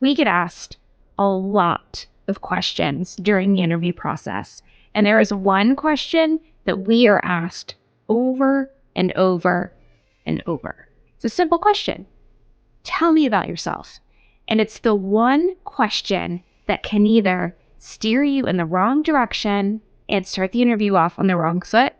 We get asked a lot of questions during the interview process. And there is one question that we are asked over and over and over. It's a simple question. Tell me about yourself. And it's the one question that can either steer you in the wrong direction and start the interview off on the wrong foot,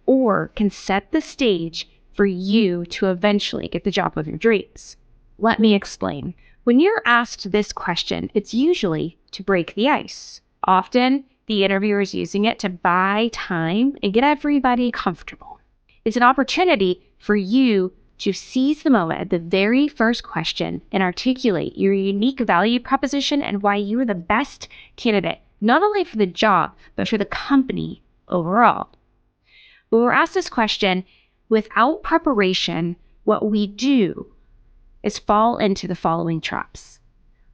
or can set the stage for you to eventually get the job of your dreams. Let me explain. When you're asked this question, it's usually to break the ice. Often, the interviewer is using it to buy time and get everybody comfortable. It's an opportunity for you to seize the moment at the very first question and articulate your unique value proposition and why you are the best candidate, not only for the job, but for the company overall. When we're asked this question, without preparation, what we do is fall into the following traps.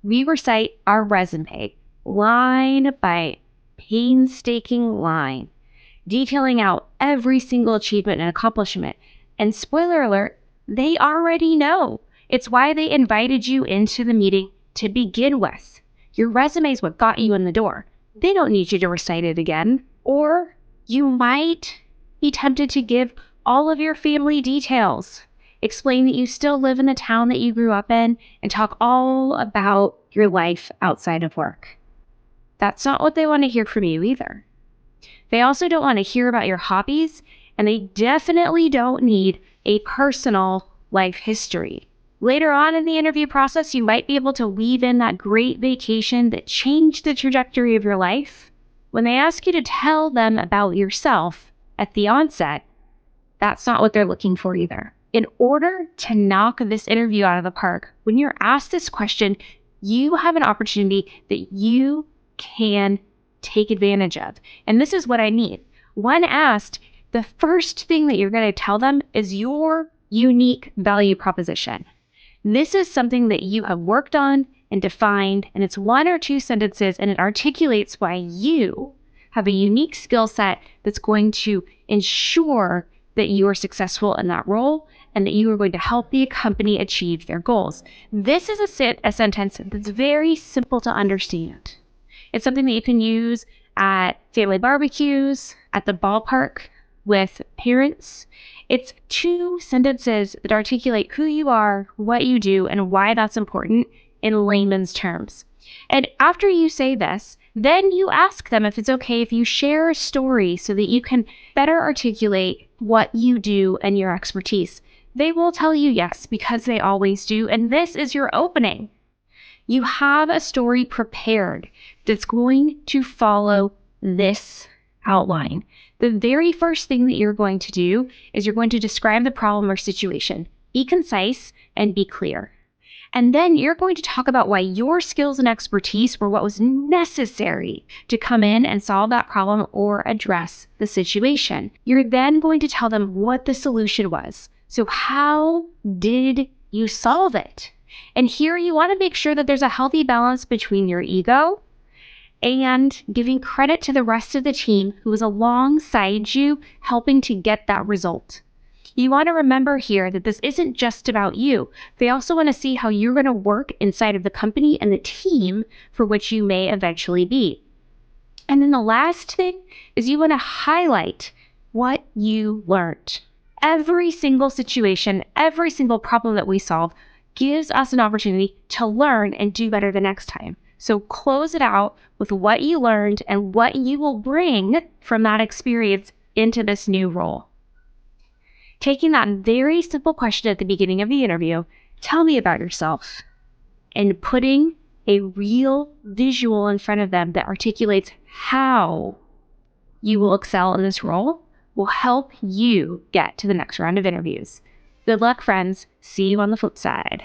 We recite our resume line by painstaking line, detailing out every single achievement and accomplishment. And spoiler alert, they already know. It's why they invited you into the meeting to begin with. Your resume is what got you in the door. They don't need you to recite it again. Or you might be tempted to give all of your family details. Explain that you still live in the town that you grew up in and talk all about your life outside of work. That's not what they want to hear from you either. They also don't want to hear about your hobbies, and they definitely don't need a personal life history. Later on in the interview process, you might be able to weave in that great vacation that changed the trajectory of your life. When they ask you to tell them about yourself at the onset, that's not what they're looking for either. In order to knock this interview out of the park, when you're asked this question, you have an opportunity that you can take advantage of. And this is what I mean. When asked, the first thing that you're going to tell them is your unique value proposition. This is something that you have worked on and defined, and it's one or two sentences, and it articulates why you have a unique skill set that's going to ensure that you are successful in that role and that you are going to help the company achieve their goals. This is a sentence that's very simple to understand. It's something that you can use at family barbecues, at the ballpark with parents. It's two sentences that articulate who you are, what you do, and why that's important in layman's terms. And after you say this, then you ask them if it's okay if you share a story so that you can better articulate what you do and your expertise. They will tell you yes, because they always do. And this is your opening. You have a story prepared that's going to follow this outline. The very first thing that you're going to do is you're going to describe the problem or situation. Be concise and be clear. And then you're going to talk about why your skills and expertise were what was necessary to come in and solve that problem or address the situation. You're then going to tell them what the solution was. So how did you solve it? And here you want to make sure that there's a healthy balance between your ego and giving credit to the rest of the team who is alongside you helping to get that result. You want to remember here that this isn't just about you. They also want to see how you're going to work inside of the company and the team for which you may eventually be. And then the last thing is you want to highlight what you learned. Every single situation, every single problem that we solve gives us an opportunity to learn and do better the next time. So close it out with what you learned and what you will bring from that experience into this new role. Taking that very simple question at the beginning of the interview, tell me about yourself, and putting a real visual in front of them that articulates how you will excel in this role will help you get to the next round of interviews. Good luck, friends. See you on the flip side.